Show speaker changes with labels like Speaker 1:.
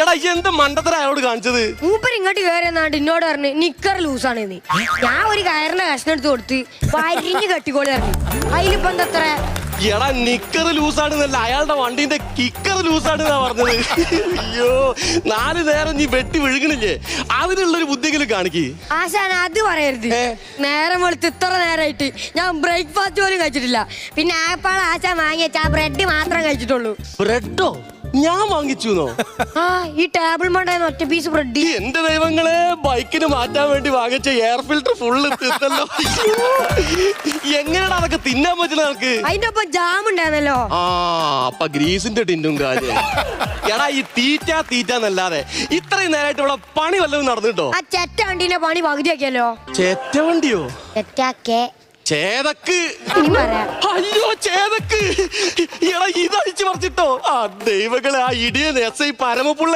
Speaker 1: എടാ എന്ത് മണ്ടത്തര അയാളോട് കാണിച്ചത്?
Speaker 2: മൂപ്പര് ഇങ്ങോട്ട് കയറിയെന്നാണ്ട് എന്നോട് പറഞ്ഞു നിക്കർ ലൂസാണ് നീ. ഞാൻ ഒരു കയറിന്റെ കഷ്ണം എടുത്ത് കൊടുത്ത് വരിഞ്ഞ് കെട്ടിക്കോളി പറഞ്ഞു. അതിലിപ്പോ എന്തത്ര?
Speaker 1: എടാ നിക്കർ ലൂസാണെന്നല്ല, അയാളുടെ വണ്ടീന്റെ കിക്കർ ലൂസാണെന്നാ പറഞ്ഞത്. അയ്യോ 4 നേരം നീ വെട്ടി വിഴുകണില്ലേ, അതിനുള്ളൊരു ബുദ്ധിയെങ്കിലും കാണിക്ക്.
Speaker 2: ആശാൻ അത് പറയരുത്. നേരം വെളുത്ത് ഇത്ര നേരമായിട്ട് ഞാൻ ബ്രേക്ക്ഫാസ്റ്റ് പോലും കഴിച്ചിട്ടില്ല. പിന്നെ ആപ്പാൾ ആശാൻ വാങ്ങി വെച്ച ആ ബ്രെഡ് മാത്രം കഴിച്ചിട്ടുള്ളൂ.
Speaker 1: ബ്രെഡോ? ഞാൻ വാങ്ങിച്ചുന്നോ?
Speaker 2: ആ ഈ ടേബിൾ മണ്ടായിരുന്നു ഒറ്റ പീസ് ബ്രെഡ്.
Speaker 1: എന്റെ ദൈവങ്ങളെ, ബൈക്കിന് മാറ്റാൻ വേണ്ടി വാങ്ങിച്ച എയർ ഫിൽറ്റർ ഫുള്ള് തിന്നല്ലോ. എങ്ങനെയാണ് അതൊക്കെ തിന്നാൻ പറ്റുന്ന ആൾക്ക്?
Speaker 2: അതിന്റെ ഒപ്പം ജാം ഉണ്ടായിരുന്നല്ലോ.
Speaker 1: ആ അപ്പൊ ഗ്രീസിന്റെ ടിന്നും കാര്യം. എടാ ഈ തീറ്റന്നല്ലാതെ ഇത്രയും നേരമായിട്ട് ഇവിടെ പണി വല്ലതും നടന്നിട്ടോ?
Speaker 2: ആ ചെറ്റ വണ്ടീന്റെ പണി പകുതിയാക്കിയല്ലോ.
Speaker 1: ചെറ്റ വണ്ടിയോ?
Speaker 2: ചെറ്റാക്കേ
Speaker 1: ചേതക്ക്.
Speaker 2: ഇനി പറയാം.
Speaker 1: അയ്യോ ചേതക്ക്. എടാ ഇതഴിച്ചു പറിച്ചിട്ടോ? ആ ദൈവങ്ങളെ, ആ ഇടിയൻ SI പരമപുള്ളൻ